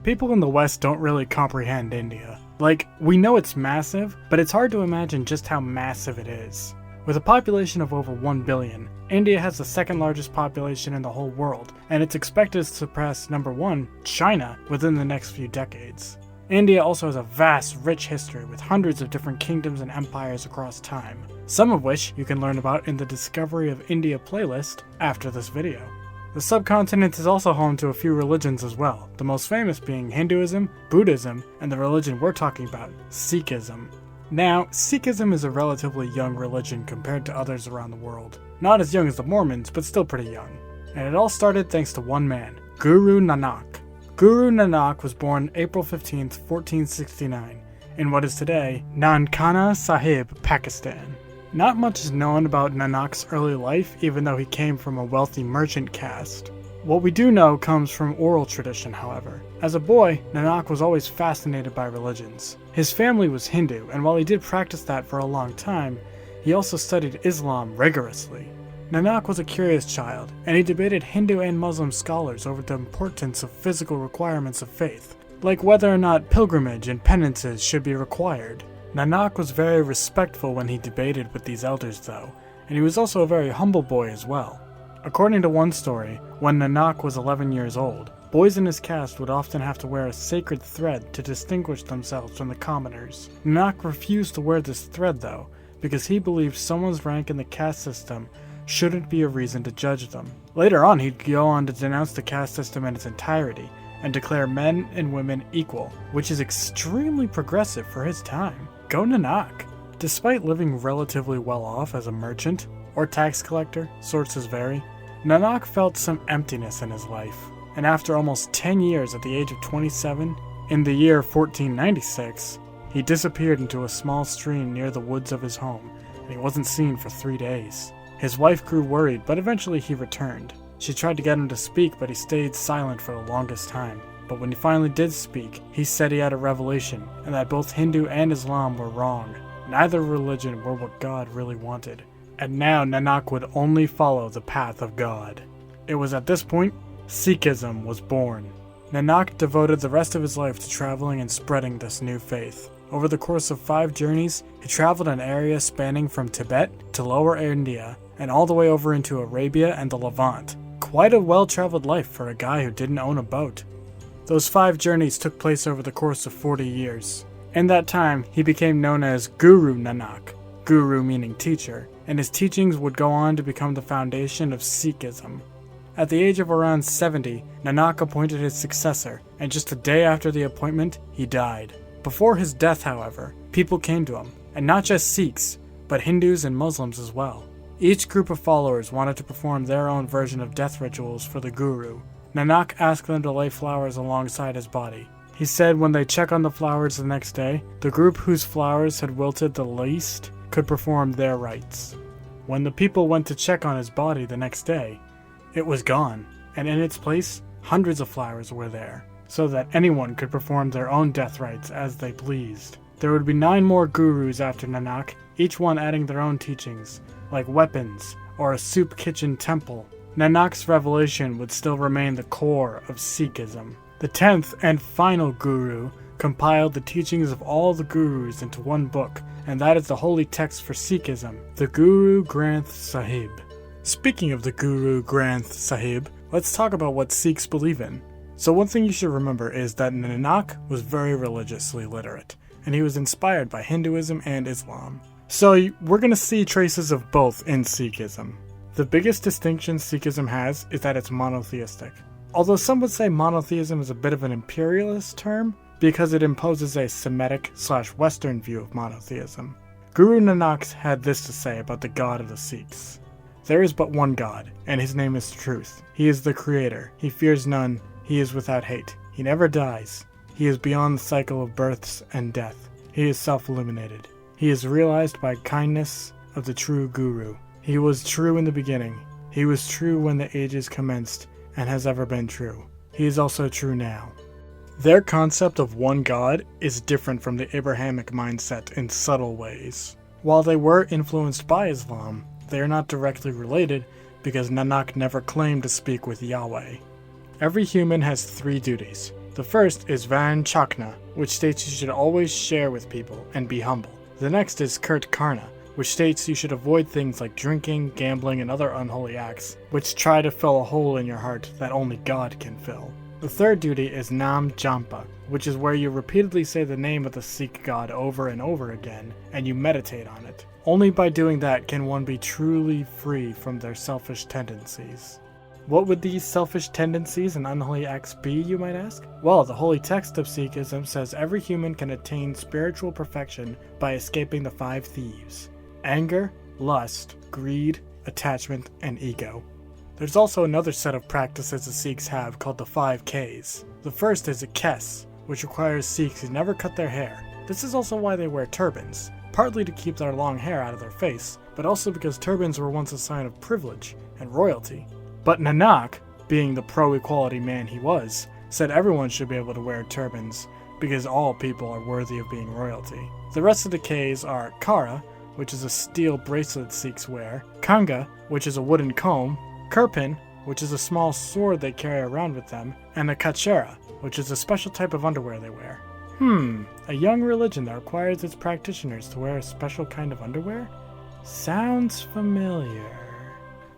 People in the West don't really comprehend India. Like, we know it's massive, but it's hard to imagine just how massive it is. With a population of over 1 billion, India has the second largest population in the whole world, and it's expected to surpass number 1, China, within the next few decades. India also has a vast, rich history with hundreds of different kingdoms and empires across time, some of which you can learn about in the Discovery of India playlist after this video. The subcontinent is also home to a few religions as well, the most famous being Hinduism, Buddhism, and the religion we're talking about, Sikhism. Now, Sikhism is a relatively young religion compared to others around the world. Not as young as the Mormons, but still pretty young. And it all started thanks to one man, Guru Nanak. Guru Nanak was born April 15, 1469, in what is today Nankana Sahib, Pakistan. Not much is known about Nanak's early life, even though he came from a wealthy merchant caste. What we do know comes from oral tradition, however. As a boy, Nanak was always fascinated by religions. His family was Hindu, and while he did practice that for a long time, he also studied Islam rigorously. Nanak was a curious child, and he debated Hindu and Muslim scholars over the importance of physical requirements of faith, like whether or not pilgrimage and penances should be required. Nanak was very respectful when he debated with these elders though, and he was also a very humble boy as well. According to one story, when Nanak was 11 years old, boys in his caste would often have to wear a sacred thread to distinguish themselves from the commoners. Nanak refused to wear this thread though, because he believed someone's rank in the caste system shouldn't be a reason to judge them. Later on, he'd go on to denounce the caste system in its entirety, and declare men and women equal, which is extremely progressive for his time. Go Nanak! Despite living relatively well off as a merchant, or tax collector, sources vary, Nanak felt some emptiness in his life, and after almost 10 years at the age of 27, in the year 1496, he disappeared into a small stream near the woods of his home, and he wasn't seen for 3 days. His wife grew worried, but eventually he returned. She tried to get him to speak, but he stayed silent for the longest time. But when he finally did speak, he said he had a revelation, and that both Hindu and Islam were wrong. Neither religion were what God really wanted. And now Nanak would only follow the path of God. It was at this point, Sikhism was born. Nanak devoted the rest of his life to traveling and spreading this new faith. Over the course of 5 journeys, he traveled an area spanning from Tibet to Lower India, and all the way over into Arabia and the Levant. Quite a well-traveled life for a guy who didn't own a boat. Those 5 journeys took place over the course of 40 years. In that time, he became known as Guru Nanak, Guru meaning teacher, and his teachings would go on to become the foundation of Sikhism. At the age of around 70, Nanak appointed his successor, and just a day after the appointment, he died. Before his death, however, people came to him, and not just Sikhs, but Hindus and Muslims as well. Each group of followers wanted to perform their own version of death rituals for the Guru. Nanak asked them to lay flowers alongside his body. He said when they check on the flowers the next day, the group whose flowers had wilted the least could perform their rites. When the people went to check on his body the next day, it was gone, and in its place, hundreds of flowers were there, so that anyone could perform their own death rites as they pleased. There would be 9 more gurus after Nanak, each one adding their own teachings, like weapons or a soup kitchen temple. Nanak's revelation would still remain the core of Sikhism. The 10th and final guru compiled the teachings of all the gurus into one book, and that is the holy text for Sikhism, the Guru Granth Sahib. Speaking of the Guru Granth Sahib, let's talk about what Sikhs believe in. So one thing you should remember is that Nanak was very religiously literate, and he was inspired by Hinduism and Islam. So we're going to see traces of both in Sikhism. The biggest distinction Sikhism has is that it's monotheistic. Although some would say monotheism is a bit of an imperialist term because it imposes a Semitic/Western view of monotheism. Guru Nanak had this to say about the God of the Sikhs. There is but one God, and his name is Truth. He is the Creator. He fears none. He is without hate. He never dies. He is beyond the cycle of births and death. He is self-illuminated. He is realized by kindness of the true Guru. He was true in the beginning. He was true when the ages commenced, and has ever been true. He is also true now. Their concept of one God is different from the Abrahamic mindset in subtle ways. While they were influenced by Islam, they are not directly related because Nanak never claimed to speak with Yahweh. Every human has 3 duties. The first is Van Chakna, which states you should always share with people and be humble. The next is Kurt Karna, which states you should avoid things like drinking, gambling, and other unholy acts, which try to fill a hole in your heart that only God can fill. The third duty is Nam Jampa, which is where you repeatedly say the name of the Sikh god over and over again, and you meditate on it. Only by doing that can one be truly free from their selfish tendencies. What would these selfish tendencies and unholy acts be, you might ask? Well, the holy text of Sikhism says every human can attain spiritual perfection by escaping the 5 thieves: anger, lust, greed, attachment, and ego. There's also another set of practices the Sikhs have called the 5 Ks. The first is a kes, which requires Sikhs to never cut their hair. This is also why they wear turbans, partly to keep their long hair out of their face, but also because turbans were once a sign of privilege and royalty. But Nanak, being the pro-equality man he was, said everyone should be able to wear turbans, because all people are worthy of being royalty. The rest of the Ks are Kara, which is a steel bracelet Sikhs wear, Kanga, which is a wooden comb, Kirpan, which is a small sword they carry around with them, and a Kachera, which is a special type of underwear they wear. A young religion that requires its practitioners to wear a special kind of underwear? Sounds familiar.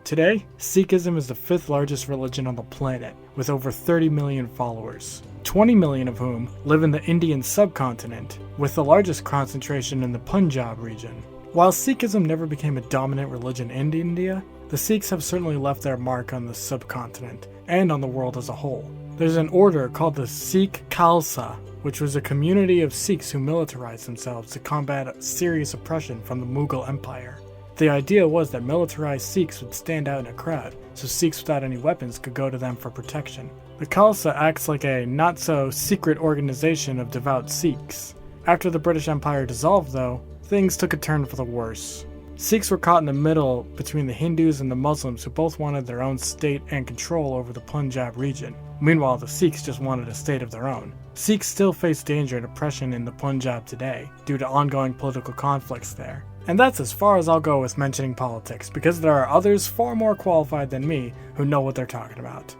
Today, Sikhism is the 5th largest religion on the planet, with over 30 million followers, 20 million of whom live in the Indian subcontinent, with the largest concentration in the Punjab region. While Sikhism never became a dominant religion in India, the Sikhs have certainly left their mark on the subcontinent, and on the world as a whole. There's an order called the Sikh Khalsa, which was a community of Sikhs who militarized themselves to combat serious oppression from the Mughal Empire. The idea was that militarized Sikhs would stand out in a crowd, so Sikhs without any weapons could go to them for protection. The Khalsa acts like a not-so-secret organization of devout Sikhs. After the British Empire dissolved, though, things took a turn for the worse. Sikhs were caught in the middle between the Hindus and the Muslims, who both wanted their own state and control over the Punjab region. Meanwhile, the Sikhs just wanted a state of their own. Sikhs still face danger and oppression in the Punjab today, due to ongoing political conflicts there. And that's as far as I'll go with mentioning politics, because there are others far more qualified than me who know what they're talking about.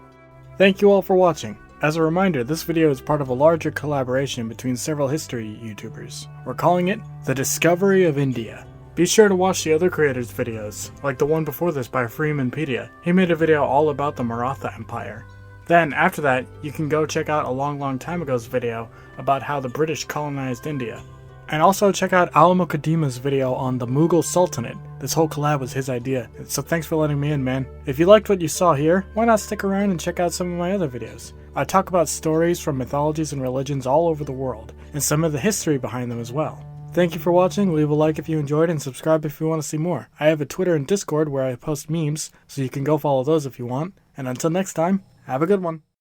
Thank you all for watching. As a reminder, this video is part of a larger collaboration between several history YouTubers. We're calling it The Discovery of India. Be sure to watch the other creators' videos, like the one before this by Freemanpedia. He made a video all about the Maratha Empire. Then, after that, you can go check out a long time ago's video about how the British colonized India. And also check out Al Muqaddima's video on the Mughal Sultanate. This whole collab was his idea, so thanks for letting me in, man. If you liked what you saw here, why not stick around and check out some of my other videos? I talk about stories from mythologies and religions all over the world, and some of the history behind them as well. Thank you for watching, leave a like if you enjoyed, and subscribe if you want to see more. I have a Twitter and Discord where I post memes, so you can go follow those if you want. And until next time, have a good one.